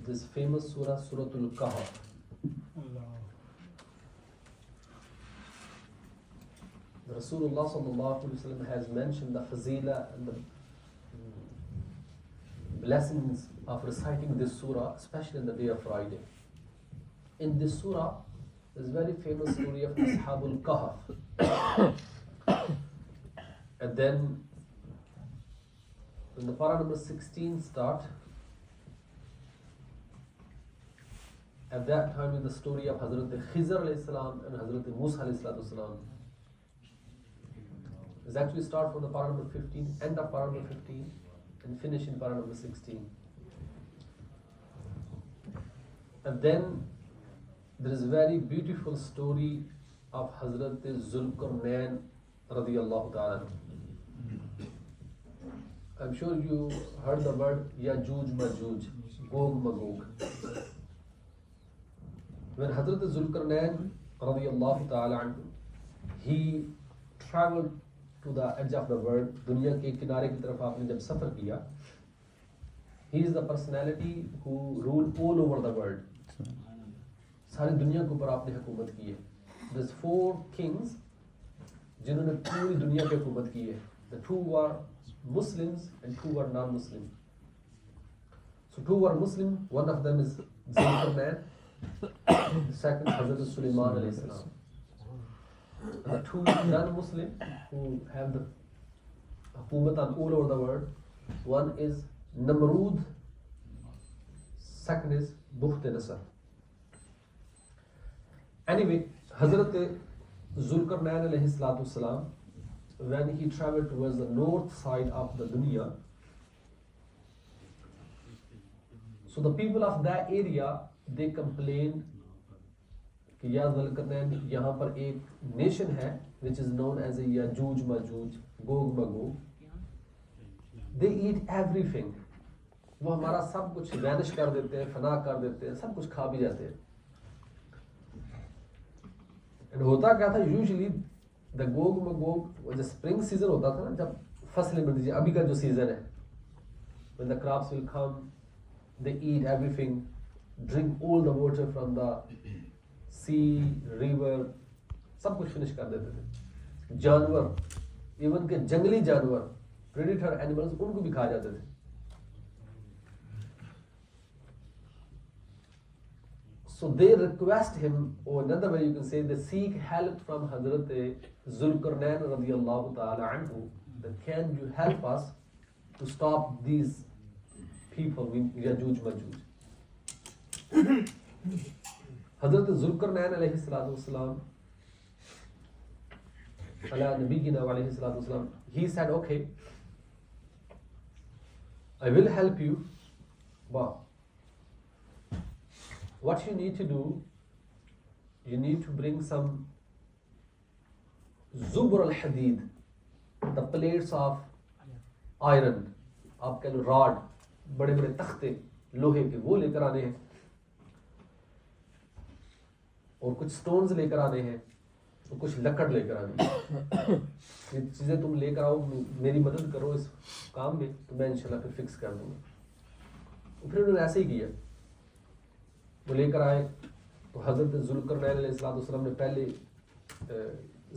this famous surah, Suratul Kahf. Rasulullah sallallahu alaihi wasallam has mentioned the fazila and the blessings of reciting this surah, especially on the day of Friday. In this surah, there's a very famous story of Ashabul Kahf. And then, when the para number 16 start, at that time in the story of Hazrat Khizr alayhi salam and Hazrat Musa alayhi salatu salam, is actually start from the para number 15, end of para number 15, and finish in para number 16. And then there is a very beautiful story of Hazrat Zulkarnain radiyallahu ta'ala. I'm sure you heard the word Yajuj Majuj, Gog Magog. When Hazrat Zulkarnain radiyallahu ta'ala, he traveled to the edge of the world, دنیا کے کنارے کی طرف آپ نے جب سفر کیا, he is the personality who ruled all over the world. ساری دنیا کے اوپر آپ نے حکومت کی ہے. There's 4 kings جنہوں نے پوری دنیا پہ حکومت کی ہے. The 2 were Muslims and 2 were non-Muslim. So 2 were Muslim, one of them is Zulkarnain, the second Hazrat Sulaiman alayhi salam. The 2 non-Muslim who have the hukumat on all over the world, one is Namrud, second is Bukht Nasr. Anyway, Hazrat Zulkarnain alayhi salatu salam, when he traveled towards the north side of the dunya, so the people of that area, they complained کہ یا ذوالقرنین یہاں پر ایک nation ہے which is known as a Yajuj Majuj, گوگ مگوگ. They eat everything. وہ ہمارا سب کچھ vanish کر دیتے ہیں, فنا کر دیتے ہیں, سب کچھ کھا بھی جاتے ہیں. And ہوتا کیا تھا, usually the گوگ مگوگ جو spring season ہوتا تھا نا, جب فصلیں بن دیجیے, ابھی کا جو سیزن ہے, when the crops will come, they eat everything, drink all the water from the sea, river, سب کچھ فنش کر دیتے تھے. جانور, ایون کہ جنگلی جانور, پریڈیٹر اینیملز, ان کو بھی کھا جاتے تھے. So they request him, or another way you can say, they seek help from Hazrat Zulkarnain radiyallahu ta'ala anhu, that can you help us to stop these people, Yajuj Majuj. حضرت ذوالقرنین علیہ الصلوۃ والسلام علی نبینا علیہ الصلوۃ والسلام, he said, okay, I will help you, but what you need to do, you need to bring some zubur al-hadid, the plates of iron, آپ کہہ لو rod, بڑے بڑے تختے لوہے کے, وہ لے کر آنے ہیں, اور کچھ سٹونز لے کر آنے ہیں, اور کچھ لکڑ لے کر آنے ہیں. یہ چیزیں تم لے کر آؤ, میری مدد کرو اس کام میں, تو میں انشاءاللہ پھر فکس کر دوں گا. پھر انہوں نے ایسے ہی کیا, وہ لے کر آئے. تو حضرت ذوالقرنین علیہ السلام نے پہلے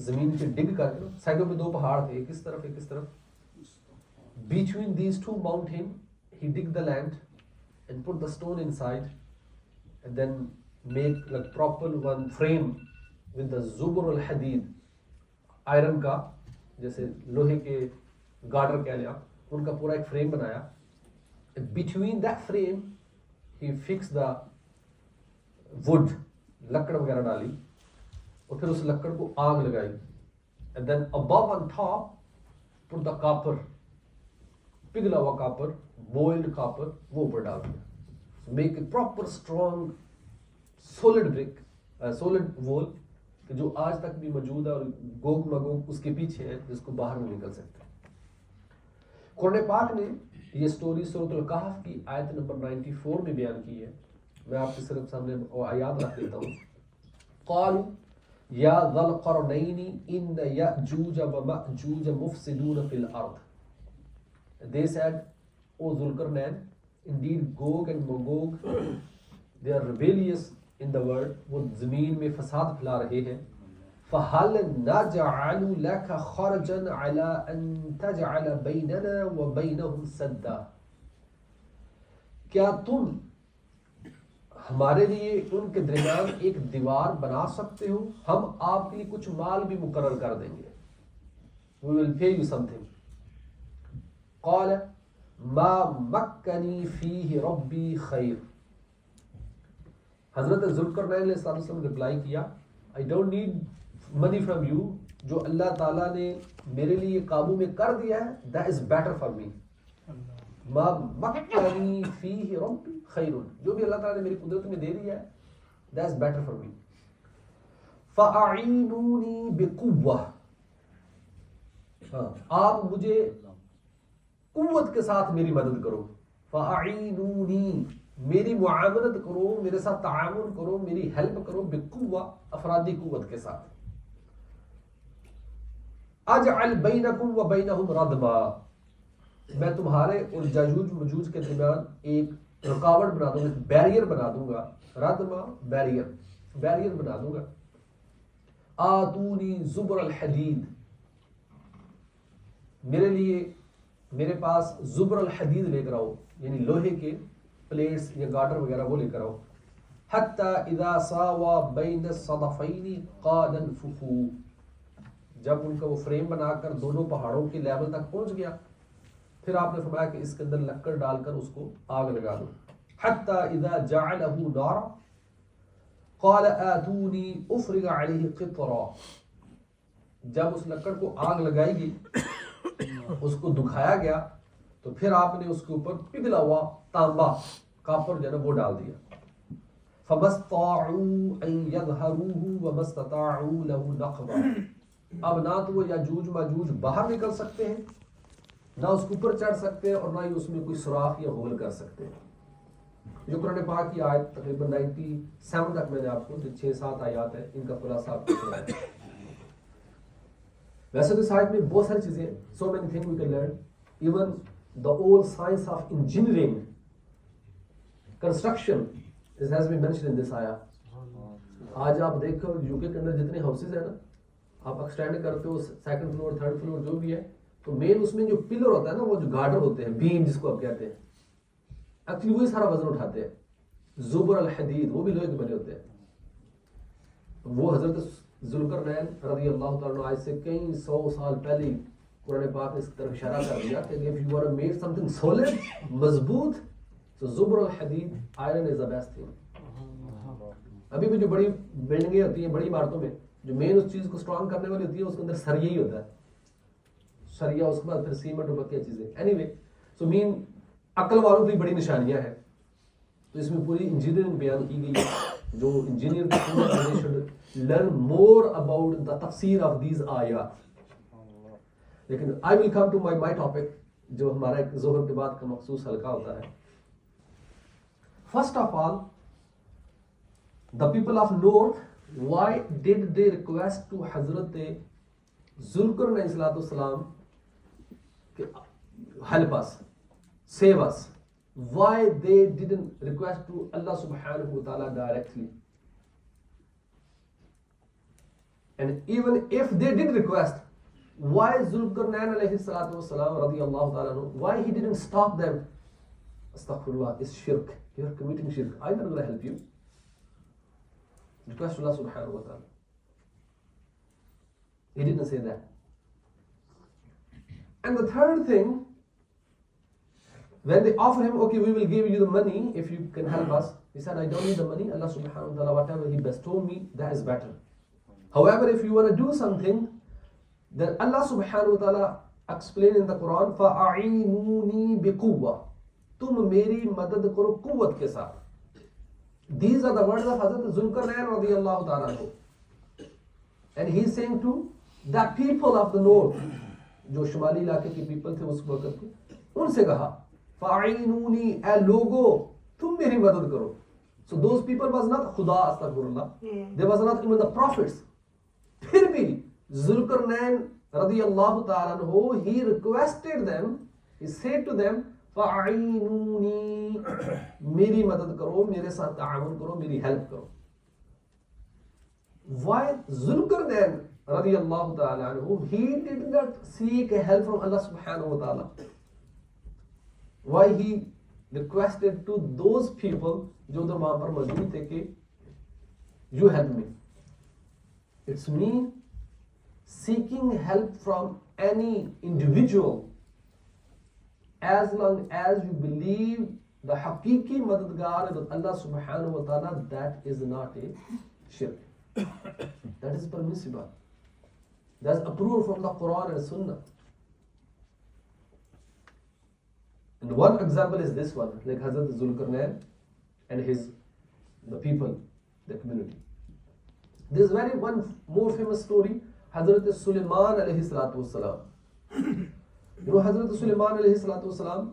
زمین پہ ڈگ کر کے, سائڈوں میں 2 پہاڑ تھے, ایک اس طرف ایک اس طرف, between these 2 mountains he dig the land and put the stone inside, and then make like proper one frame with the zubur al-hadid, iron کا, جیسے لوہے کے گارڈر کہہ لیں آپ, ان کا پورا ایک فریم بنایا. Between that frame he fixed the wood, لکڑ وغیرہ ڈالی, اور پھر اس لکڑ کو آگ لگائی. And then above on top put the copper, پگھلا ہوا کاپر, boiled copper, وہ اوپر ڈال دیا. Make a proper strong solid brick, solid wall, کہ جو آج تک بھی موجود ہے, اور گوگ مگوگ اس کے پیچھے ہے, جس کو باہر نہیں نکل سکتے. قرآن پاک نے یہ سٹوری سورۃ الکہف کی آیت نمبر 94 میں بیان کی ہے. میں آپ کے صرف سامنے آیات رکھ دیتا ہوں. قالوا یا ذا القرنین ان یأجوج ومأجوج مفسدون فی الارض. They said, O Zulkarnain, Indeed, Gog and Magog, they are rebellious in the world. وہ زمین میں فساد پھیلا رہے ہیں. فَهَلْ نَجْعَلُ لَكَ خَرْجًا عَلَىٰ أَن تَجْعَلَ بَيْنَنَا وَبَيْنَهُمْ سَدًّا. کیا تم ہمارے لیے ان کے درمیان ایک دیوار بنا سکتے ہو؟ ہم آپ کے لیے کچھ مال بھی مقرر کر دیں گے. We will pay you something. قال ما مکنی فیہ ربی خیر. حضرت ذوالقرنین علیہ السلام نے رپلائی کیا I don't need money from you. جو اللہ تعالیٰ نے میرے لیے قابو میں کر دیا ہے that is better for me. ما مکنی فیہ ربی خیر. جو بھی اللہ تعالیٰ نے میری قدرت میں دے دیا ہے that is better for me. فَأَعِینُونِی بِقُوَّةٍ. آپ مجھے قوت کے ساتھ میری مدد کرو. فَأَعِینُونِی. میری معاونت کرو، میرے ساتھ تعاون کرو، میری ہیلپ کرو. بقوہ افرادی قوت کے ساتھ. اجعل بینکم و بینہم ردما. میں تمہارے اور یاجوج ماجوج کے درمیان ایک رکاوٹ بنا دوں گا، بیریئر بنا دوں گا. ردما بیریئر بنا دوں گا. آتونی زبر الحدید. میرے لیے میرے پاس زبر الحدید لے کر آؤ، یعنی لوہے کے پلیٹس یا گارڈر وغیرہ وہ لے کر آؤ. حتی اذا ساوا بین الصدفین قاد انفخوا. جب ان کا وہ فریم بنا کر دونوں پہاڑوں کے لیول تک پہنچ گیا، پھر آپ نے فرمایا کہ اس کے اندر لکڑ ڈال کر اس کو آگ لگا دو. حتی اذا جعلہ نارا قال آتونی افرغ علیہ قطرا. جب اس لکڑ کو آگ لگائی گئی، اس کو دکھایا گیا، تو پھر آپ نے اس کے اوپر پگھلا ہوا تانبا کاپر جو ہے وہ ڈال دیا. فَمَسْطَاعُوا أَن يَظْهَرُوهُ وَمَسْتَطَاعُوا لَهُ نَقْبًا. اب نہ تو وہ یاجوج ماجوج باہر نکل سکتے ہیں، نہ اس کے اوپر چڑھ سکتے ہیں، اور نہ ہی اس میں کوئی سوراخ یا ہول کر سکتے ہیں. جو قرآن پاک کی آیت تقریباً 97 تک میں نے آپ کو جو 6-7 آیات ہیں ان کا خلاصہ آپ کو سنایا. ویسے تو اس آیت میں بہت ساری چیزیں، so many things we can learn. Even the old science of engineering, construction has been mentioned in this ayah. آج آپ دیکھو یو کے اندر جتنے ہاؤسز ہیں نا، آپ ایکسٹینڈ کرتے ہو سیکنڈ فلور تھرڈ فلور جو بھی ہے، تو مین اس میں جو پلر ہوتا ہے نا، وہ جو گارڈر ہوتے ہیں، بیم جس کو آپ کہتے ہیں، ایکچولی وہی سارا وزن اٹھاتے ہیں. زبر الحدید وہ بھی لوہے کے بنے ہوتے ہیں. وہ حضرت ذوالقرنین رضی اللہ تعالیٰ عنہ آج سے کئی 100 سال پہلے قرآن پاک نے اس طرف اشارہ کر دیا کہ if you want to make something solid, مضبوط، تو زبر الحدید iron is the best thing. ابھی بھی جو بڑی بلڈنگیں ہوتی ہیں، بڑی عمارتوں میں جو مین اس چیز کو اسٹرانگ کرنے والی ہوتی ہے، اس کے اندر سریا ہی ہوتا ہے. سریا، اس کے بعد پھر سیمنٹ اور بقیہ چیزیں. اینی وے سو مین عقل والوں کی بڑی نشانیاں ہیں. تو اس میں پوری انجینئرنگ بیان کی گئی ہے. جو engineer should learn more about the تفسیر of these آیات. لیکن I will come to my topic جو ہمارا ایک ظہر کے بعد کا مخصوص حلقہ ہوتا ہے. First of all, the people of North, why did they request to Hazrat Zulkarnain alayhi salam, help us, save us? Why they didn't request to Allah subhanahu wa ta'ala directly? And even if they did request, why Zulkarnain alayhi salatu wasalam radiyallahu ta'ala anhu, why he didn't stop them? Astaghfirullah, it's shirk. You're committing shirk. I'm not going to help you. Request Allah subhanahu wa ta'ala. He didn't say that. And the third thing, when they offer him, okay, we will give you the money if you can help us, he said, I don't need the money. Allah subhanahu wa ta'ala, whatever he bestowed me, that is better. However, if you want to do something, then Allah subhanahu wa ta'ala explained in the Quran, فَأَعِينُونِي بِقُوَّةٍ. تم میری مدد کرو قوت کے ساتھ. These are the words of Hazrat Zulkarnain radiyallahu ta'ala anhu. And he is saying to the people of the north, جو شمالی علاقے کے پیپل تھے اس وقت کے، ان سے کہا فَعِینُونِی، اے لوگو تم میری مدد کرو. So those people was not خدا استغفراللہ, they was not even the prophets. پھر بھی ذوالقرنین رضی اللہ تعالیٰ عنہ, he requested them, he said to them, فَأَعِينُونِي میری مدد کرو, میرے ساتھ تعاون کرو, میری ہیلپ کرو. Why Zulkarnain radiyallahu ta'ala anhu, he did not seek help from Allah subhanahu wa ta'ala. Why he requested to those people جو ادھر وہاں پر موجود تھے کہ you help me. It's mean seeking help from any individual as long as you believe the haqiqi madadgar is Allah subhanahu wa ta'ala, that is not a shirk. That is permissible. That's approved from the Quran and Sunnah. And one example is this one, like Hazrat Zulkarnain and the people, the community. There is very one more famous story, Hazrat Sulaiman alayhi salatu wassalam. You know Hazrat Sulaiman alayhi salatu wassalam,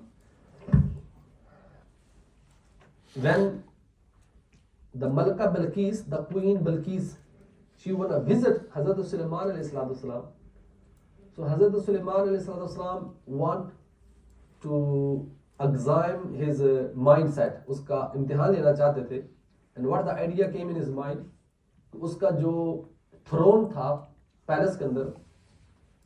when the Malika Balqis, the Queen Balqis, she want to visit Hazrat Sulaiman alayhi salatu wassalam. So Hazrat Sulaiman alayhi salatu wassalam want to examine his mindset, uska imtihan lena chahte the. And what the idea came in his mind, uska jo throne tha palace کے اندر,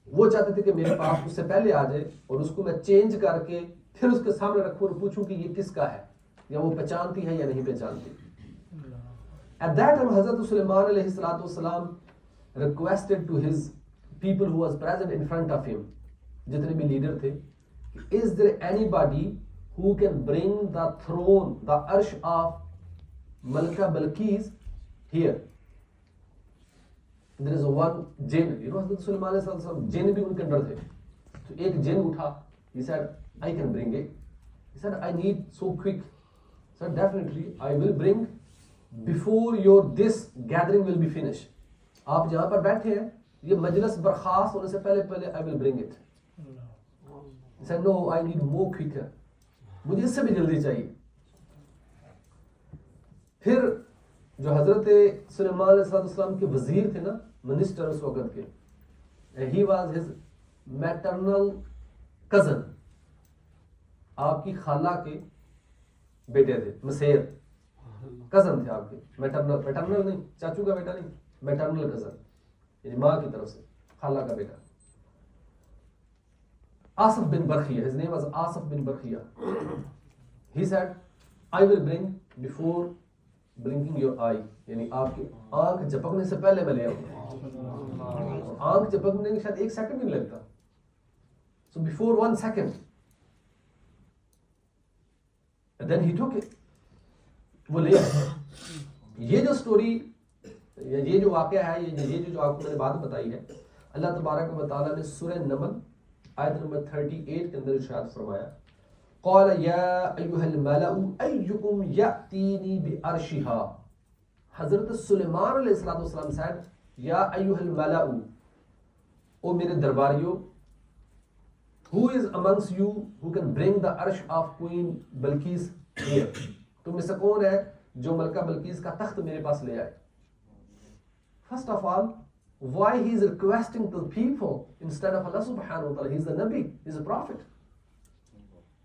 وہ چاہتے تھے کہ میرے پاس اس سے پہلے آ جائے اور اس کو میں چینج کر کے پھر اس کے سامنے رکھوں اور پوچھوں کہ یہ کس کا ہے, یا وہ پہچانتی ہے یا نہیں پہچانتی. At that time Hazrat Sulaiman alayhi salatu wasalam requested to his people who was present in front of him, جتنے بھی لیڈر تھے, is there anybody who can bring the throne, the arsh of Malika Balqis here? There is one jinn, you know Hazrat Sulaiman alayhi salatu wasalam, jinn بھی ان کے اندر تھے. تو ایک جن اٹھا, he said I can bring it. He said I need so quick. He said definitely I will bring before your this gathering will be finished. آپ جہاں پر بیٹھے ہیں, یہ مجلس برخاست ہونے سے پہلے I will bring it. He said no, I need more quicker. مجھے اس سے بھی جلدی چاہیے. پھر جو حضرت سلیمان علیہ السلام کے وزیر تھے نا, منسٹر اس وقت کے, he was his maternal cousin, آپ کی خالہ کے بیٹے تھے, مسیر کزن تھے آپ کے, میٹرنل نہیں, چاچو کا بیٹا نہیں, میٹرنل کزن, یعنی ماں کی طرف سے خالہ کا بیٹا. آصف بن برخیہ, his name was Asif bin برخیہ. He said I will bring before blinking your eye, یعنی آپ کی آنکھ جھپکنے سے پہلے میں لے آؤں گا. آنکھ جھپکنے کے شاید 1 سیکنڈ نہیں لگتا, so before 1 second. And then he took it. وہ لے آئے. یہ جو سٹوری, یہ جو واقعہ ہے, یہ جو آپ کو میں نے بات بتائی ہے, اللہ تبارک و تعالیٰ نے سورہ نمل آیت نمبر 38 کے اندر ارشاد فرمایا, قال یا ایھا الملأ ایکم یأتینی بعرشها. حضرت سلیمان علیہ السلام said یا ایھا الملأ, او میرے درباریوں, who is amongst you who can bring the arsh of Queen Balqis here? تم میں سے کون ہے جو ملکہ بلقیس کا تخت میرے پاس لے آئے؟ First of all, why he is requesting to the people instead of Allah subhanahu wa ta'ala? He is the Nabi, he is a prophet.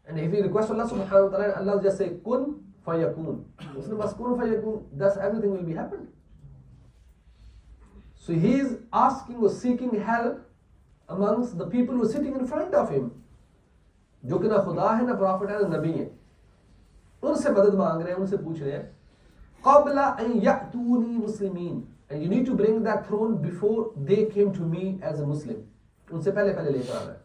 And if he requests Allah subhanahu wa ta'ala, Allah just say kun fayakun. Usne bas kun fayakun, thus everything will be happened. So he is asking or seeking help amongst the people who are sitting in front of him, جو کہ نہ خدا ہے, نہ profit ہے, نہ نبی ہے. ان سے مدد مانگ رہے ہیں, ان سے پوچھ رہے ہیں, قبل ان یأتونی مسلمین, and you need to bring that throne before they came to me as a Muslim. ان سے پہلے لے کر آنا ہے.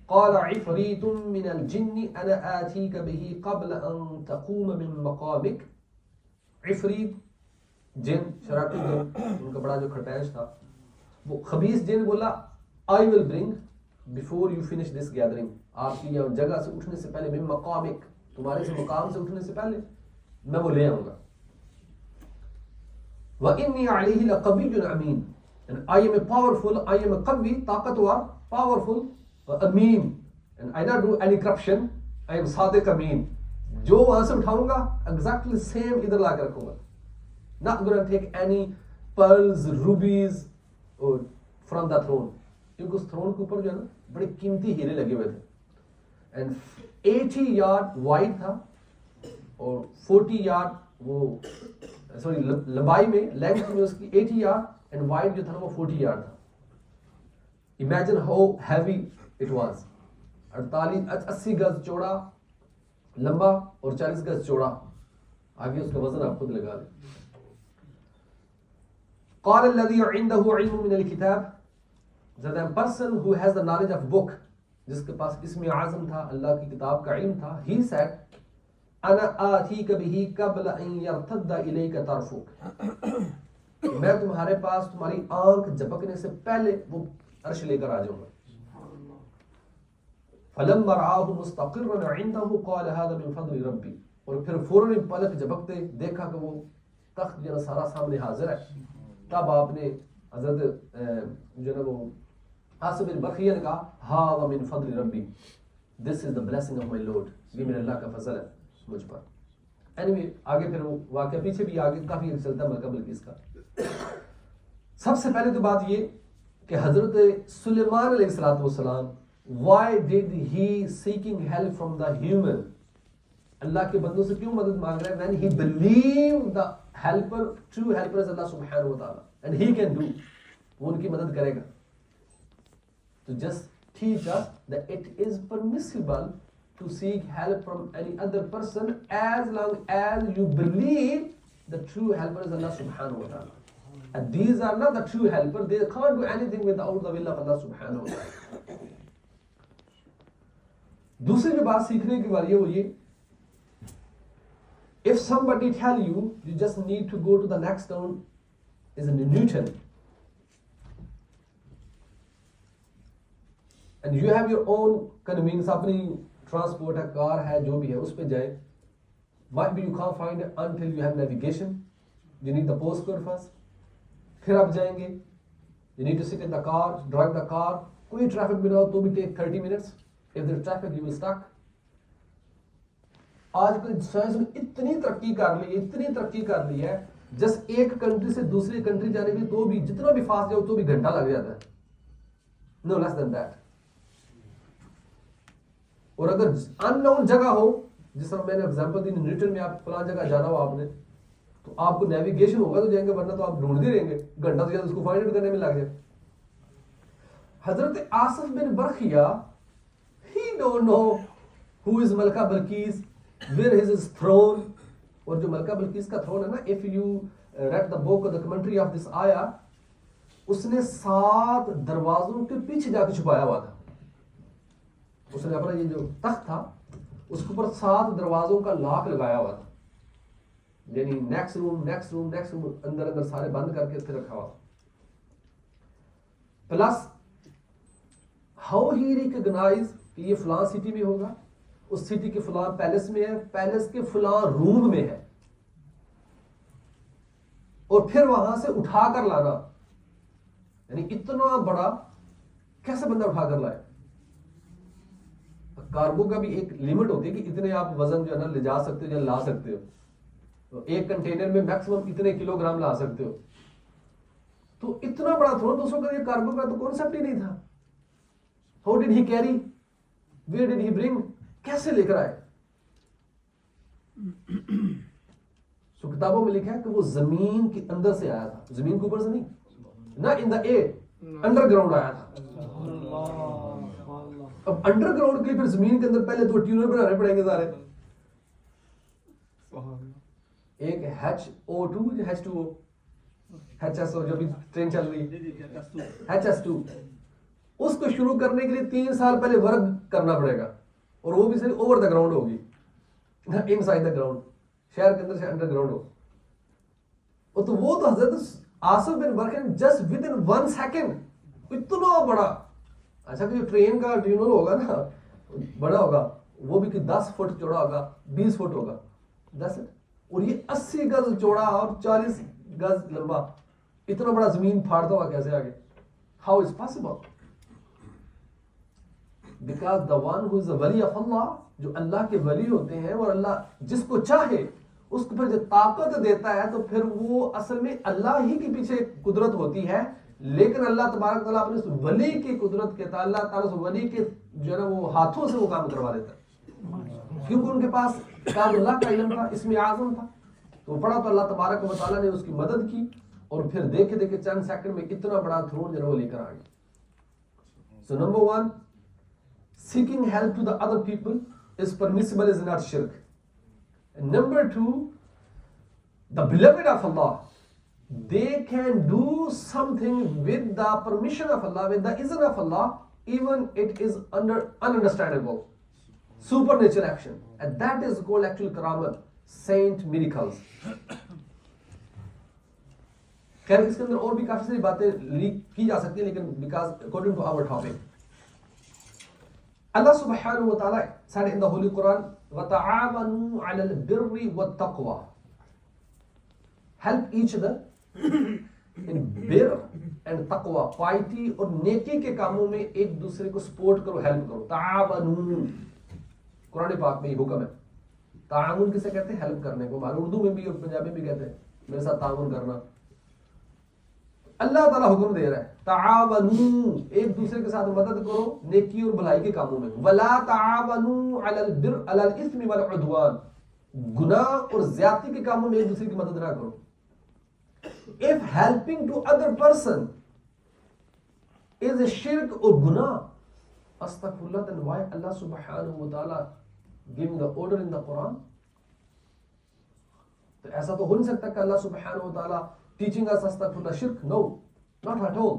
قال عفریت من الجن انا آتیک به قبل ان تقوم من مقامک. عفریت جن, شراکتی جن, ان کا بڑا جو کھٹینچ تھا, وہ خبیث جن بولا I will bring before you finish this gathering. آپ کی یہ جگہ سے اٹھنے سے پہلے, من مقامک, تمہارے سے مقام سے اٹھنے سے پہلے میں وہ لے آؤں گا. وَإِنِّي عَلَيْهِ لَقَوِيٌّ أَمِينٌ, and I am a powerful, I am a qawi, طاقتور, powerful, Amin, and I don't do any corruption. I am صادق امین. جو وہاں سے اٹھاؤں گا exactly same ادھر لا کے رکھوں گا. Not gonna take any pearls, rubies from the throne. کیونکہ اس تھرون کے اوپر جو ہے نا بڑے قیمتی ہیرے لگے ہوئے تھے. اینڈ 80 یارڈ وائڈ تھا اور 40 یارڈ وہ سوری لمبائی میں لینتھ میں اس کی 80 یارڈ اینڈ وائڈ جو تھا وہ 40 یارڈ تھا. Imagine how heavy it was. 80 گز چوڑا لمبا اور 40 گز چوڑا. آگے اس کا وزن آپ خود لگا لیں. قال الذي عنده علم من الكتاب, the person who has the knowledge of book, جس کے پاس اسم اعظم تھا, اللہ کی کتاب کا علم تھا, he said انا آتیک به قبل ان يرتد الیک طرفک, میں تمہارے پاس تمہاری آنکھ جھپکنے سے پہلے وہ عرش لے کر آ جاؤں گا. فلما رآه مستقرا عنده قال هذا من فضل ربی, اور پھر فوراً پلک جھپکتے دیکھا کہ وہ تخت جو سارا سامنے حاضر ہے. تب آپ نے حضرت جو ہے وہ عاصم بن برقیہ نے کہا هذا من فضل ربی, this is the blessing of my Lord, یہ میرے اللہ کا فضل ہے مجھ پر. anyway آگے پھر وہ واقعہ پیچھے بھی آگے کافی چلتا ہے ملکہ بلقیس کا. سب سے پہلے تو بات یہ کہ حضرت سلیمان علیہ الصلوۃ والسلام why did he seeking help from the human, اللہ کے بندوں سے کیوں مدد مانگ رہے ہیں, when he believed the helper, true helper is Allah subhanahu wa ta'ala and he can do, وہ ان کی مدد کرے گا. to just teach us that it is permissible to seek help from any other person as long as you believe the true helper is Allah subhanahu wa ta'ala. And these are not the true helper, they can't do anything without the will of Allah subhanahu wa ta'ala. دوسری جو بات سیکھنے کی باری ہے وہ یہ, if somebody tell you you just need to go to the next town is in Newton and you have your own convenience, اپنی ٹرانسپورٹ ہے, کار ہے, جو بھی ہے اس پہ جائیں. might be you can't find it until you have navigation, you need the postcode first, پھر آپ جائیں گے. you need to sit in the car, drive the car, کوئی ٹریفک بھی نہ ہو تو بھی take 30 minutes, if there is traffic you will stuck. آج کل سائنس نے اتنی ترقی کر لی ہے, جسٹ ایک کنٹری سے دوسری کنٹری جانے کے لیے تو بھی جتنا بھی فاسٹ جاؤ تو بھی گھنٹہ لگ جاتا ہے, no less than that. اور اگر ان نون جگہ ہو, جس طرح میں نے ایگزامپل دی نیوٹن میں, آپ فلاں جگہ جانا ہو آپ نے, تو آپ کو نیویگیشن ہوگا تو جائیں گے, ورنہ تو آپ ڈھونڈتے رہیں گے, گھنٹہ سے زیادہ اس کو فائنڈ آؤٹ کرنے میں لگ جائے. حضرت آصف بن برقیہ he don't know who is Mallika Bilqis, where is his throne. اور جو ملکہ بلقیس کا تھرون ہے نا, if you read the book or the commentary of this ayah, اس نے 7 دروازوں کے پیچھے جا کے چھپایا ہوا تھا. اس نے اپنا یہ جو تخت تھا اس کے اوپر 7 دروازوں کا لاک لگایا ہوا تھا, یعنی نیکسٹ روم اندر سارے بند کر کے رکھا ہوا. پلس ہاؤ ہی ریکگنائز کہ یہ فلاں سٹی میں ہوگا, اس سٹی کے فلاں پیلس میں ہے, پیلس کے فلاں روم میں ہے, اور پھر وہاں سے اٹھا کر لانا, یعنی اتنا بڑا کیسے بندہ اٹھا کر لائے. کارگو کا بھی ایک لیمٹ ہوتی ہے کہ اتنے آپ وزن جو ہے نا لے جا سکتے ہو یا لا سکتے ہو, تو ایک کنٹینر میں میکسیمم اتنے کلو گرام لا سکتے ہو. تو اتنا بڑا تھرون دوستوں کا, یہ کارگو کا تو کانسیپٹ ہی نہیں تھا. How did he carry, where did he bring, کیسے لے کر آئے. سو کتابوں میں لکھا ہے کہ وہ زمین کے اندر سے آیا تھا, زمین کے اوپر سے نہیں, نہ ان دا ایئر, انڈر گراؤنڈ آیا تھا. اب انڈر گراؤنڈ کے لیے پھر زمین کے اندر پہلے 2 ٹیونر بنانے پڑیں گے سارے. ایک HO2 H2O HSO جو بھی ٹرین چل رہی HS2, اس کو شروع کرنے کے لیے 3 سال پہلے ورک کرنا پڑے گا, اور وہ بھی صرف اوور دا گراؤنڈ ہوگی, ان سائڈ دا گراؤنڈ, شہر کے اندر سے انڈر گراؤنڈ ہو. اور تو وہ تو حضرت آصف بن برقیہ جسٹ ود ان 1 سیکنڈ اتنا بڑا. اچھا کہ جو ٹرین کا ٹیونر ہوگا نا بڑا ہوگا, وہ بھی کہ 10 فٹ چوڑا ہوگا, 20 فٹ ہوگا, 10, اور یہ 80 گز چوڑا اور 40 گز لمبا, اتنا بڑا زمین پھاڑتا ہوا کیسے آگے. How is possible, because the one who is the ولی آف اللہ, جو اللہ کے ولی ہوتے ہیں, اور اللہ جس کو چاہے اس کو پھر جو طاقت دیتا ہے, تو پھر وہ اصل میں اللہ ہی کے پیچھے قدرت ہوتی ہے لیکن اللہ تبارک تعالیٰ اپنے اس ولی کی قدرت کے تعالیٰ اللہ تعالیٰ اس ولی کے جو ہے نا وہ ہاتھوں سے وہ کام کروا دیتا ہے، کیونکہ ان کے پاس کام اللہ کا علم تھا، اسم اعظم تھا، تو وہ پڑھا تو اللہ تبارک و تعالیٰ نے اس کی مدد کی اور پھر دیکھے دیکھے چند سیکنڈ میں اتنا بڑا تھرون جو ہے وہ لے کر آ گیا. So number one, seeking help to the other people is permissible, is not shirk. And number two, the beloved of Allah, they can do something with the permission of Allah, with the izn of Allah, even it is ununderstandable, supernatural action, and that is called actual karamat, saint miracles. خیر اس کے اندر اور بھی کافی ساری باتیں leak کی جا سکتی ہیں، لیکن because according to our topic اللہ سبحانہ و تعالیٰ said in the Holy Quran وَتَعَاوَنُوا عَلَى الْبِرِّ وَالتَّقْوَى, help each other in bir and taqwa, piety اور نیکی کے کاموں میں ایک دوسرے کو سپورٹ کرو، ہیلپ کرو. تعاونوا قرآن پاک میں یہ حکم ہے. تعاون کسے کہتے ہیں؟ ہیلپ کرنے کو. معلوم اردو میں بھی اور پنجابی میں بھی کہتے ہیں میرے ساتھ تعاون کرنا. اللہ تعالیٰ حکم دے رہا ہے تعاونوا، ایک دوسرے کے ساتھ مدد کرو نیکی اور بھلائی کے کاموں میں. ولا تعاونوا علی البر علی الاثم والعدوان، گناہ اور زیادتی کے کاموں میں ایک دوسرے کی مدد نہ کرو. If helping to other person is a shirk or guna, astaghfirullah, then why Allah subhanahu wa ta'ala giving the order in the Quran? تو ایسا تو ہو نہیں سکتا کہ اللہ سبحانہ و تعالیٰ teaching us astaghfirullah shirk. No, not at all.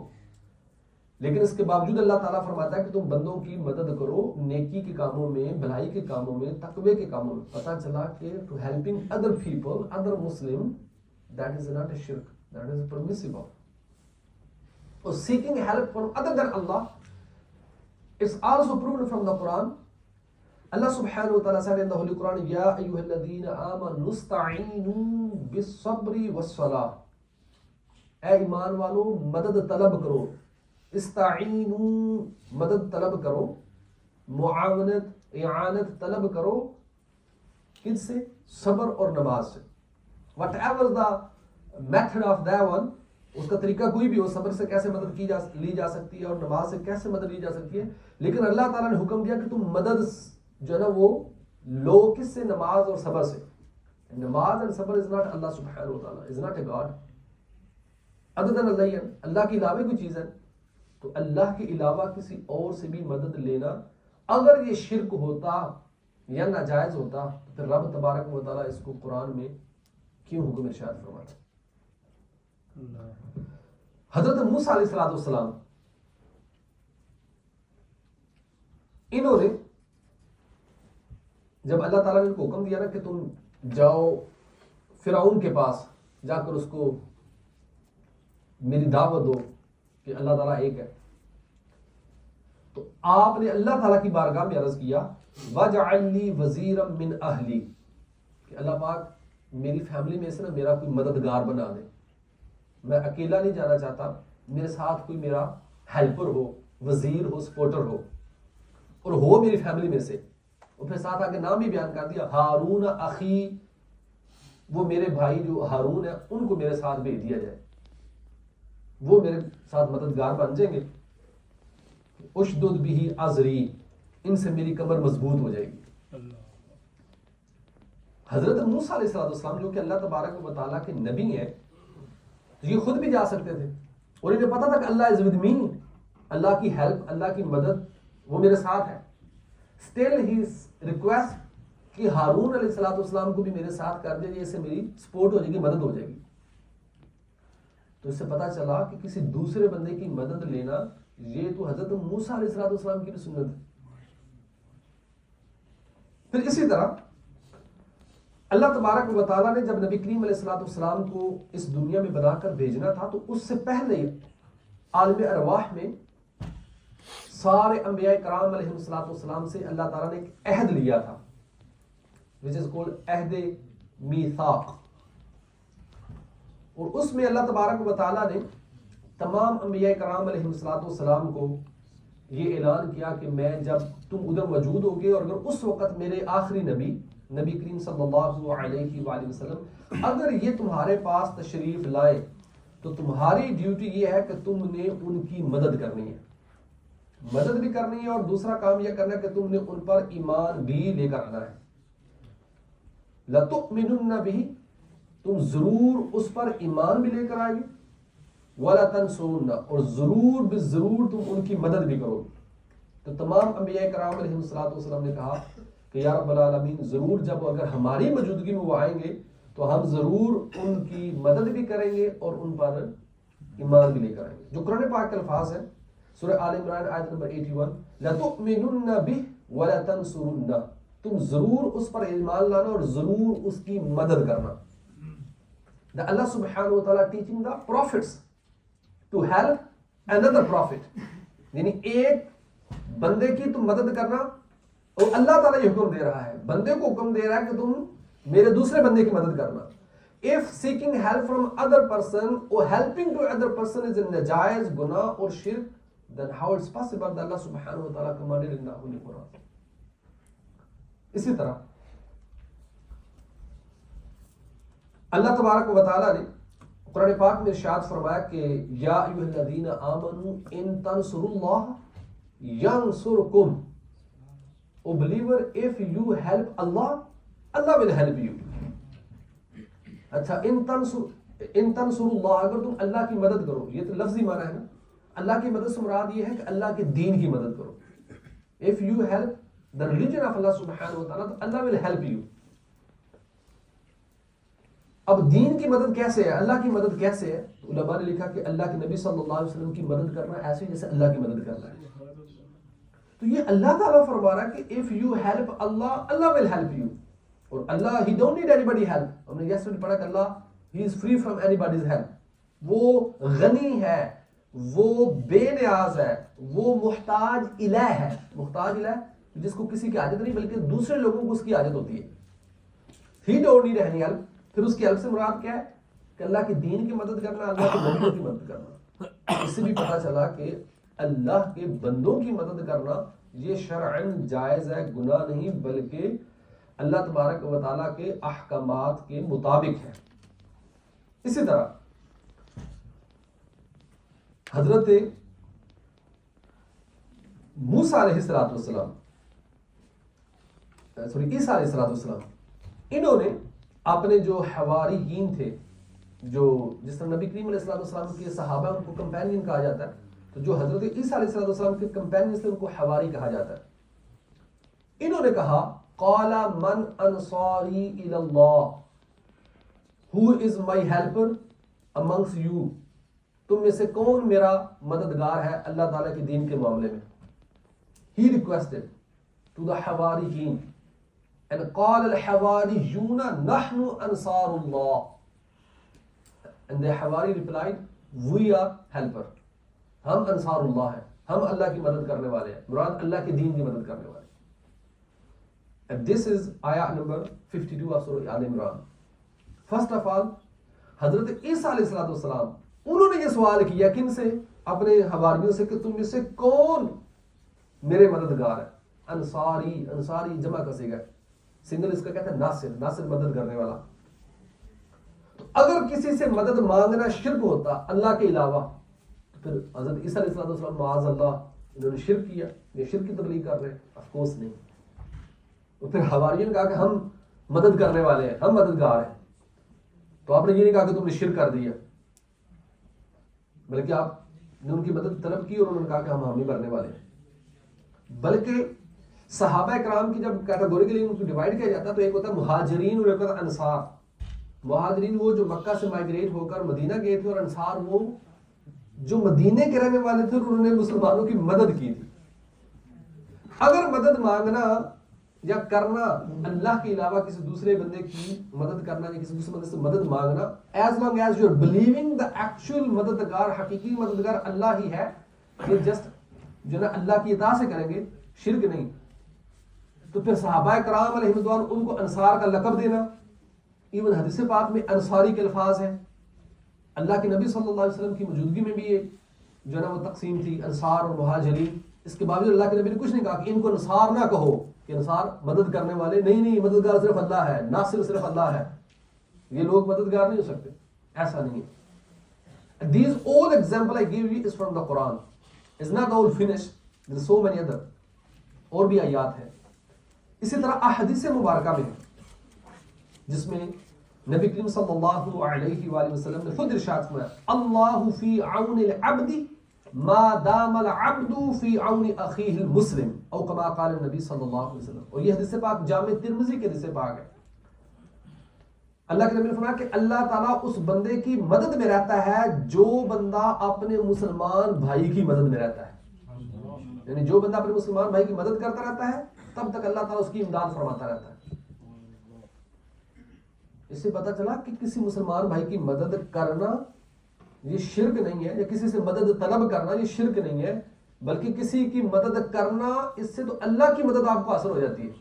لیکن اس کے باوجود اللہ تعالیٰ فرماتا ہے کہ تم بندوں کی مدد کرو نیکی کے کاموں میں، بھلائی کے کاموں میں، تقوی کے کاموں میں. پتہ چلا کہ to helping other people, other Muslim, that is not a shirk, that is permissible. So seeking help from other than Allah is also proven from the Quran. Allah subhanahu wa ta'ala said in the Holy Quran, Ya ayyuhalladhina amanu ista'inu bis-sabri was-salah. اے ایمان والو مدد طلب کرو، استعینو مدد طلب کرو، معاونت اعانت طلب کرو، کس سے؟ صبر اور نماز سے. Whatever the method of the one, اس کا طریقہ کوئی بھی ہو، صبر سے کیسے مدد لی جا سکتی ہے اور نماز سے کیسے مدد لی جا سکتی ہے، لیکن اللہ تعالیٰ نے حکم دیا کہ تم مدد جو ہے نا وہ لو کس سے؟ نماز اور صبر سے. نماز اور صبر از ناٹ اللہ سبحانہ و تعالیٰ، is not a God other than Allah. اللہ کے علاوہ کوئی چیز ہے تو اللہ کے علاوہ کسی اور سے بھی مدد لینا اگر یہ شرک ہوتا یا ناجائز ہوتا تو پھر رب تبارک و تعالیٰ اس کو قرآن میں کیوں حکم ارشاد فرماتا؟ حضرت موسیٰ علیہ السلام انہوں نے جب اللہ تعالیٰ نے ان کو حکم دیا نا کہ تم جاؤ فرعون کے پاس جا کر اس کو میری دعوت دو کہ اللہ تعالیٰ ایک ہے، تو آپ نے اللہ تعالیٰ کی بارگاہ میں عرض کیا وَاجْعَلْ لِي وَزِيرًا مِّنْ أَهْلِي، کہ اللہ پاک میری فیملی میں سے نا میرا کوئی مددگار بنا دے. میں اکیلا نہیں جانا چاہتا، میرے ساتھ کوئی میرا ہیلپر ہو، وزیر ہو، سپورٹر ہو، اور ہو میری فیملی میں سے. اور پھر ساتھ آگے نام بھی بیان کر دیا ہارون اخی، وہ میرے بھائی جو ہارون ہے ان کو میرے ساتھ بھیج دیا جائے، وہ میرے ساتھ مددگار بن جائیں گے. اشدد بھی ازری، ان سے میری کمر مضبوط ہو جائے گی. حضرت موسیٰ علیہ السلام جو کہ اللہ تبارک و تعالیٰ کے نبی ہیں، تو یہ خود بھی جا سکتے تھے اور انہیں پتا تھا کہ اللہ از ود می، اللہ کی ہیلپ، اللہ کی مدد وہ میرے ساتھ ہے. اسٹل ہی ریکویسٹ کہ ہارون علیہ السلام کو بھی میرے ساتھ کر دیں، اس سے میری سپورٹ ہو جائے گی، مدد ہو جائے گی. تو اس سے پتا چلا کہ کسی دوسرے بندے کی مدد لینا یہ تو حضرت موسیٰ علیہ السلام کی بھی سنت ہے. پھر اسی طرح اللہ تبارک و تعالیٰ نے جب نبی کریم علیہ السلام کو اس دنیا میں بنا کر بھیجنا تھا تو اس سے پہلے عالم ارواح میں سارے انبیاء کرام علیہ السلام سے اللہ تعالیٰ نے ایک عہد لیا تھا which is called عہد میثاق. اور اس میں اللہ تبارک و تعالیٰ نے تمام انبیاء کرام علیہ السلام کو یہ اعلان کیا کہ میں جب تم ادھر موجود ہوگے اور اگر اس وقت میرے آخری نبی کریم صلی اللہ علیہ وآلہ وسلم اگر یہ تمہارے پاس تشریف لائے تو تمہاری ڈیوٹی یہ ہے کہ تم نے ان کی مدد کرنی ہے، مدد بھی کرنی ہے، اور دوسرا کام یہ کرنا ہے کہ تم نے ان پر ایمان بھی لے کر آنا ہے. لَتُؤْمِنُنَّ بِهِ، تم ضرور اس پر ایمان بھی لے کر آئے گی، وَلَتَنْصُرُنَّ، اور ضرور بالضرور تم ان کی مدد بھی کرو گے. تو تمام انبیاء کرام علیہ السلام نے کہا کہ یا رب العالمین ضرور جب اگر ہماری موجودگی میں وہ آئیں گے تو ہم ضرور ان کی مدد بھی کریں گے اور ان پر ایمان بھی لے کر آئیں گے. جو قرآن پاک کے الفاظ ہیں سورہ آل عمران آیت نمبر 81، لَتُؤْمِنُنَّ بِهِ وَلَتَنْصُرُنَّ، تم ضرور اس پر ایمان لانا اور ضرور اس کی مدد کرنا. اللہ سبحانہ و تعالیٰ teaching the prophets to help another prophet، یعنی ایک بندے کی تم مدد کرنا، اور اللہ تعالیٰ یہ حکم دے رہا ہے، بندے کو حکم دے رہا ہے کہ تم میرے دوسرے بندے کی مدد کرنا. If seeking help from other person or helping to other person is a ناجائز گناہ اور شرک، then how it's possible that Allah سبحانہ و تعالیٰ commanded in the Holy Quran. اسی طرح اللہ تبارک و تعالیٰ نے قرآن پاک میں ارشاد فرمایا کہ یا ایھا الذین آمنوا ان تنصروا اللہ ینصرکم. او believer if you help Allah, Allah will help you. اچھا ان تنصروا اللہ، اگر تم اللہ کی مدد کرو، یہ تو لفظی معنی ہے نا، اللہ کی مدد سے مراد یہ ہے کہ اللہ کے دین کی مدد کرو. if you help the religion of Allah سبحانہ و تعالیٰ تو Allah will help you. اب دین کی مدد کیسے ہے، اللہ کی مدد کیسے ہے؟ علماء نے لکھا کہ اللہ کے نبی صلی اللہ علیہ وسلم کی مدد کرنا ایسے جیسے اللہ کی مدد کرنا ہے. تو یہ اللہ تعالیٰ فرما رہا ہے کہ if you help Allah, Allah will help you. اور اللہ he don't need anybody help. ہم نے yesterday پڑھا کہ اللہ he is free from anybody's help. وہ غنی ہے، وہ بے نیاز ہے، وہ محتاج الہ ہے. محتاج الہ جس کو کسی کی حاجت نہیں بلکہ دوسرے لوگوں کو اس کی حاجت ہوتی ہے. he don't need any help. پھر اس کی ہیلپ سے مراد کیا ہے کہ اللہ کے دین کی مدد کرنا، اللہ کے بندوں کی مدد کرنا. اس سے بھی پتہ چلا کہ اللہ کے بندوں کی مدد کرنا یہ شرعاً جائز ہے، گناہ نہیں، بلکہ اللہ تبارک و تعالیٰ کے احکامات کے مطابق ہے. اسی طرح حضرت موسیٰ علیہ السلام عیسیٰ علیہ السلام، انہوں نے اپنے جو حواریین تھے، جو جس طرح نبی کریم علیہ السلام کے صحابہ ان کو کمپینین کہا جاتا ہے، تو جو حضرت عیسیٰ علیہ السلام کے کمپینین تھے ان کو حواری کہا جاتا ہے. انہوں نے کہا قال من انصاری الی اللہ، who is my helper amongst you، تم میں سے کون میرا مددگار ہے اللہ تعالیٰ کے دین کے معاملے میں. he requested to the حواریین and قال الحواریون نحن انصار اللہ، and the حواری replied we are helper، ہم انصار اللہ ہیں، ہم اللہ کی مدد کرنے والے ہیں، مراد اللہ کے دین کی مدد کرنے والے ہیں. And this is ayah number 52 of Surah Al Imran. First of all حضرت عیسیٰ علیہ السلام انہوں نے یہ سوال کیا کن سے؟ اپنے حواریوں سے کہ تم میں سے کون میرے مددگار ہے. انصاری، انصاری جمع کا صیغہ ہے، سنگل اس کا کہتا ہے ناصر، ناصر مدد کرنے والا. تو اگر کسی سے مدد مانگنا شرک ہوتا اللہ کے علاوہ تو پھر حضرت عیسیٰ علیہ السلام معاذ اللہ انہوں نے شرک کیا، یہ شرک کی تبلیغ کر رہے ہیں؟ آف کورس نہیں. تو پھر حواریوں نے کہا کہ ہم مدد کرنے والے ہیں، ہم مددگار ہیں. تو آپ نے یہ نہیں کہا کہ تم نے شرک کر دیا، بلکہ آپ نے ان کی مدد طلب کی اور انہوں نے کہا کہ ہم حامی بننے والے ہیں. بلکہ صحابہ کرام کی جب کیٹیگوریکلی ان کو ڈیوائڈ کیا جاتا تو ایک ہوتا ہے مہاجرین اور ایک ہوتا ہے انصار. مہاجرین وہ جو مکہ سے مائگریٹ ہو کر مدینہ گئے تھے، اور انصار وہ جو مدینے کے رہنے والے تھے اور انہوں نے مسلمانوں کی مدد کی تھی. اگر مدد مانگنا یا کرنا اللہ کے علاوہ کسی دوسرے بندے کی مدد کرنا یا کسی دوسرے بندے سے مدد مانگنا، as long as you are believing the actual مددگار، حقیقی مددگار اللہ ہی ہے، یہ جسٹ جو نا اللہ کی اطاعت سے کریں گے، شرک نہیں. تو پھر صحابہ کرام علیہ رضوان ان کو انصار کا لقب دینا، ایون حدیث پاک میں انصاری کے الفاظ ہیں. اللہ کے نبی صلی اللہ علیہ وسلم کی موجودگی میں بھی ایک جو نا وہ تقسیم تھی انصار اور مہاجرین. اس کے باوجود اللہ کے نبی نے کچھ نہیں کہا کہ ان کو انصار نہ کہو کہ انصار مدد کرنے والے نہیں، مددگار صرف اللہ ہے، ناصر صرف اللہ ہے، یہ لوگ مددگار نہیں ہو سکتے. ایسا نہیں ہے. These all example I gave you is from the Quran. It's not all finished. There are so many other. اور بھی آیات ہیں. اسی طرح احادیث مبارکہ میں جس میں نبی کریم صلی اللہ علیہ وآلہ وسلم نے خود ارشاد فرمایا اللہ فی عون العبد ما دام العبد فی عون اخیہ المسلم او کما قال النبی صلی اللہ علیہ وسلم. اور یہ حدیث پاک جامع ترمذی کے حدیث پاک ہے. اللہ کے نبی نے فرمایا کہ اللہ تعالیٰ اس بندے کی مدد میں رہتا ہے جو بندہ اپنے مسلمان بھائی کی مدد میں رہتا ہے. یعنی جو بندہ اپنے مسلمان بھائی کی مدد کرتا رہتا ہے تب تک اللہ تعالیٰ اس کی امداد فرماتا رہتا ہے. اس سے پتہ چلا کہ کسی مسلمان بھائی کی مدد کرنا یہ شرک نہیں ہے, یا کسی سے مدد طلب کرنا یہ شرک نہیں ہے, بلکہ کسی کی مدد کرنا اس سے تو اللہ کی مدد آپ کو حاصل ہو جاتی ہے.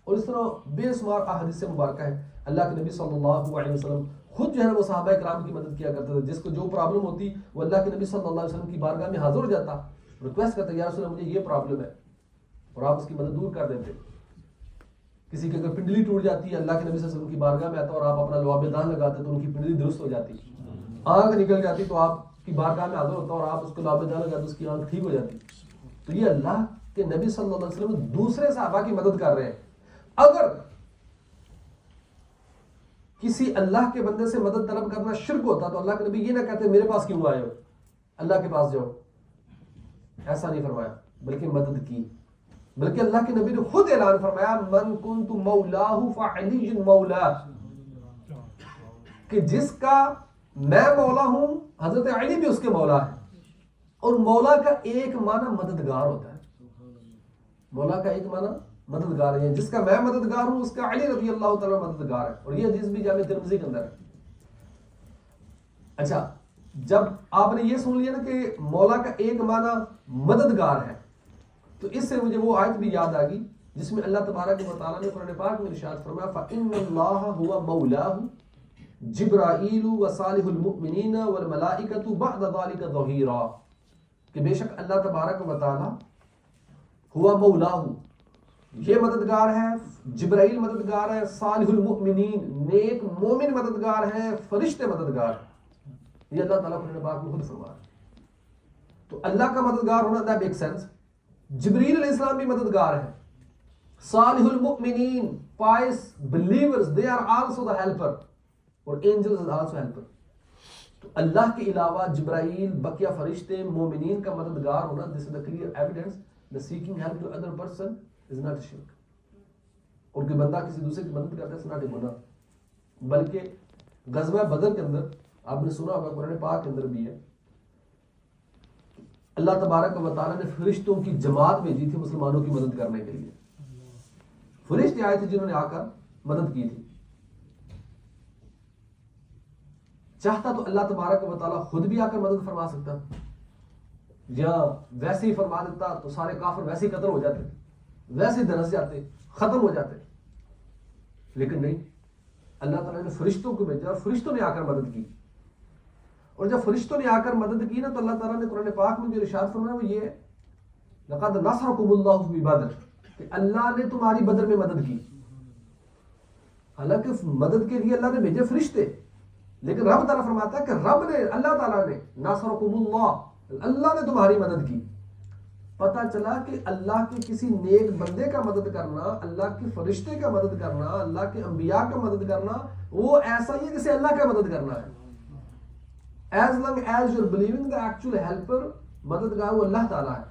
اور اس طرح بے شمار احادیث مبارکہ ہے. اللہ کے نبی صلی اللہ علیہ وسلم خود جو ہے وہ صحابہ کرام کی مدد کیا کرتے تھے. جس کو جو پرابلم ہوتی وہ اللہ کے نبی صلی اللہ علیہ وسلم کی بارگاہ میں حاضر ہو جاتا, ریکویسٹ کرتا یا رسول اللہ مجھے یہ پرابلم ہے, اور آپ اس کی مدد دور کر دیتے. کسی کی اگر پنڈلی ٹوٹ جاتی ہے اللہ کے نبی صلی اللہ علیہ وسلم کی بارگاہ میں آتا اور آپ اپنا لعاب دان لگاتے تو ان کی پنڈلی درست ہو جاتی. آنکھ نکل جاتی تو آپ کی بارگاہ میں حاضر ہوتا اور آپ اس کو لعاب دان لگاتے اس کی آنکھ ٹھیک ہو جاتی. تو یہ اللہ کے نبی صلی اللہ علیہ وسلم دوسرے صحابہ کی مدد کر رہے ہیں. اگر کسی اللہ کے بندے سے مدد طلب کرنا شرک ہوتا تو اللہ کے نبی یہ نہ کہتے میرے پاس کیوں آئے ہو, اللہ کے پاس جاؤ. ایسا نہیں فرمایا, بلکہ مدد کی. بلکہ اللہ کے نبی نے خود اعلان فرمایا من کنت مولاہ فعلی مولا, کہ جس کا میں مولا ہوں حضرت علی بھی اس کے مولا ہے. اور مولا کا ایک معنی مددگار ہوتا ہے. مولا کا ایک معنی مددگار ہے. جس کا میں مددگار ہوں اس کا علی رضی اللہ تعالیٰ مددگار ہے. اور یہ حدیث بھی جامع ترمذی کے اندر ہے. اچھا, جب آپ نے یہ سن لیا نا کہ مولا کا ایک معنی مددگار ہے, تو اس سے مجھے وہ آیت بھی یاد آ گئی جس میں اللہ تبارک و تعالیٰ نے قرآن پاک میں ارشاد فرمایا فَإِنَّ اللَّهَ هُوَ مَوْلَاهُ جِبْرَائِيلُ وَصَالِحُ الْمُؤْمِنِينَ وَالْمَلَائِكَةُ بَعْدَ ذَلِكَ ظَهِيرًا, کہ بے شک اللہ تبارک و تعالیٰ ہوا مولاہ, یہ مددگار ہے, جبرائیل مددگار ہے, صالح المؤمنین نیک مومن مددگار ہے, فرشتے مددگار ہیں. یہ اللہ تعالیٰ قرآن پاک میں خود فرما ہے. تو اللہ کا مددگار ہونا that makes sense. جبریل علیہ السلام بھی مددگار ہے. صالح المؤمنین pious believers they are also the helper, اور angels are also helper. تو اللہ کے علاوہ جبرائیل بقیہ فرشتے مومنین کا مددگار ہونا this is the clear evidence that seeking help to other person is not a shirk. اور کہ بندہ کسی دوسرے کی مدد کرتا ہے it's not a گناہ. بلکہ غزوہ بدر کے اندر آپ نے سنا ہوگا قرآن پاک کے اندر بھی ہے اللہ تبارک و تعالیٰ نے فرشتوں کی جماعت بھیجی تھی مسلمانوں کی مدد کرنے کے لیے. فرشتے آئے تھے جنہوں نے آ کر مدد کی تھی. چاہتا تو اللہ تبارک و تعالیٰ خود بھی آ کر مدد فرما سکتا, یا ویسے ہی فرما دیتا تو سارے کافر ویسے ہی قتل ہو جاتے, ویسے ہی دھنس جاتے, ختم ہو جاتے. لیکن نہیں, اللہ تعالیٰ نے فرشتوں کو بھیجا اور فرشتوں نے آ کر مدد کی. اور جب فرشتوں نے آ کر مدد کی نا تو اللہ تعالیٰ نے قرآن پاک میں جو ارشاد فرمایا وہ یہ ہے لقد نصرکم اللہ فی بدر, کہ اللہ نے تمہاری بدر میں مدد کی. حالانکہ مدد کے لیے اللہ نے بھیجے فرشتے, لیکن رب تعالیٰ فرماتا ہے کہ رب نے اللہ تعالیٰ نے نصرکم اللہ, اللہ نے تمہاری مدد کی. پتہ چلا کہ اللہ کے کسی نیک بندے کا مدد کرنا, اللہ کے فرشتے کا مدد کرنا, اللہ کے انبیاء کا مدد کرنا وہ ایسا ہی ہے جسے اللہ کا مدد کرنا ہے. As long as you're believing the actual helper, مددگار وہ اللہ تعالیٰ ہے.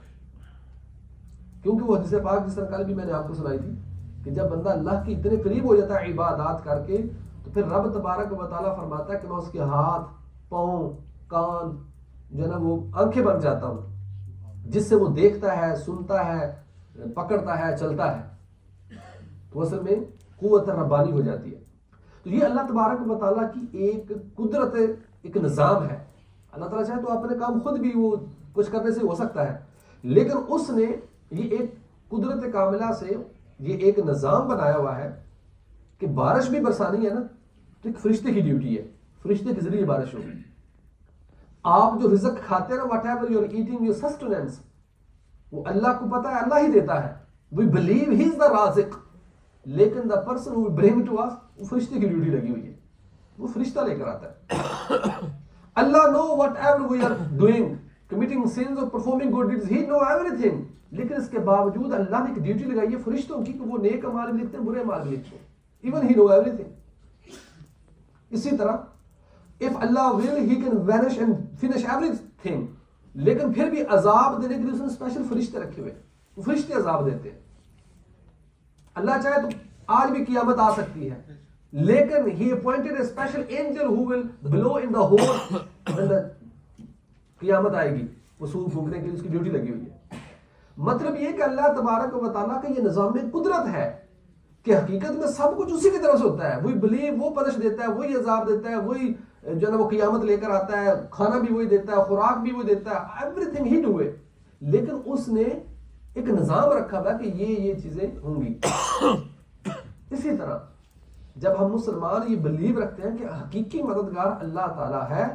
کیونکہ وہ حدیث پاک جس طرح کل بھی میں نے آپ کو سنائی تھی کہ جب بندہ اللہ کے اتنے قریب ہو جاتا ہے عبادات کر کے تو پھر رب تبارک و تعالیٰ فرماتا ہے کہ میں اس کے ہاتھ, پاؤں, کان جو ہے نا وہ آنکھیں بن جاتا ہوں, جس سے وہ دیکھتا ہے, سنتا ہے, پکڑتا ہے, چلتا ہے. تو اصل میں قوت ربانی ہو جاتی ہے. تو یہ اللہ تبارک و تعالیٰ کی ایک قدرت, ایک نظام ہے. اللہ تعالیٰ چاہے تو اپنے کام خود بھی وہ کچھ کرنے سے ہو سکتا ہے, لیکن اس نے یہ ایک قدرت کاملہ سے یہ ایک نظام بنایا ہوا ہے کہ بارش بھی برسانی ہے نا تو ایک فرشتے کی ڈیوٹی ہے, فرشتے کے ذریعے بارش ہوگی. آپ جو رزق کھاتے ہیں نا whatever you are eating, your sustenance, وہ اللہ کو پتا ہے, اللہ ہی دیتا ہے. we believe he is the رازق, لیکن the person who will bring it to us وہ فرشتے کی ڈیوٹی لگی ہوئی ہے. وہ فرشتہ لے کر آتا ہے. اللہ know whatever we are doing, committing sins اور performing good deeds, he know everything. لیکن اس کے باوجود اللہ نے ایک ڈیوٹی لگائی ہے فرشتوں کی کہ وہ نیک اعمال بھی لکھتے ہیں, برے اعمال بھی لکھتے ہیں. ایون ہی نو ایوری تھنگ. اسی طرح if Allah will he can vanish and finish everything, لیکن پھر بھی عذاب دینے کے لیے اس نے اسپیشل فرشتے رکھے ہوئے, وہ فرشتے عذاب دیتے ہیں. اللہ چاہے تو آج بھی قیامت آ سکتی ہے, لیکن he appointed a special angel who will blow in the horn when the قیامت آئے گی, وہ سور پھونکنے کے لیے اس کی ڈیوٹی لگی ہوئی ہے. مطلب یہ کہ اللہ تبارک و تعالیٰ کا یہ نظام قدرت ہے کہ حقیقت میں سب کچھ اسی کی طرف سے ہوتا ہے. وہی بلیو, وہ پنش دیتا ہے, وہی عذاب دیتا ہے, وہی جو ہے نا وہ قیامت لے کر آتا ہے, کھانا بھی وہی دیتا ہے, خوراک بھی وہی دیتا ہے, every thing he do it. لیکن اس نے ایک نظام رکھا ہوا کہ یہ چیزیں ہوں گی. اسی طرح جب ہم مسلمان یہ بلیو رکھتے ہیں کہ حقیقی مددگار اللہ تعالیٰ ہے,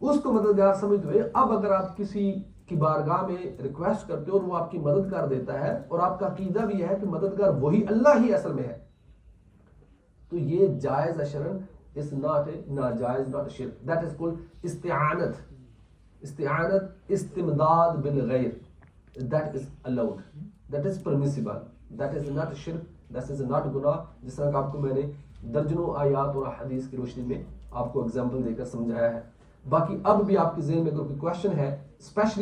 اس کو مددگار سمجھتے ہوئے اب اگر آپ کسی کی بارگاہ میں ریکویسٹ کرتے ہو اور وہ آپ کی مدد کر دیتا ہے, اور آپ کا عقیدہ بھی ہے کہ مددگار وہی اللہ ہی اصل میں ہے, تو یہ جائز شرعن is not a ناجائز, not a shirk. That is called استعانت. استعانت استمداد بالغیر, that is allowed, that is permissible, that is not a shirk, that is not گناہ. جس طرح کہ آپ کو میں نے درجنوں آیات اور حدیث کی روشنی میں آپ کو اگزامپل دے کر سمجھایا ہے. باقی اب بھی آپ کے ذہن میں اگر کوئی کوشچن ہے اسپیشلی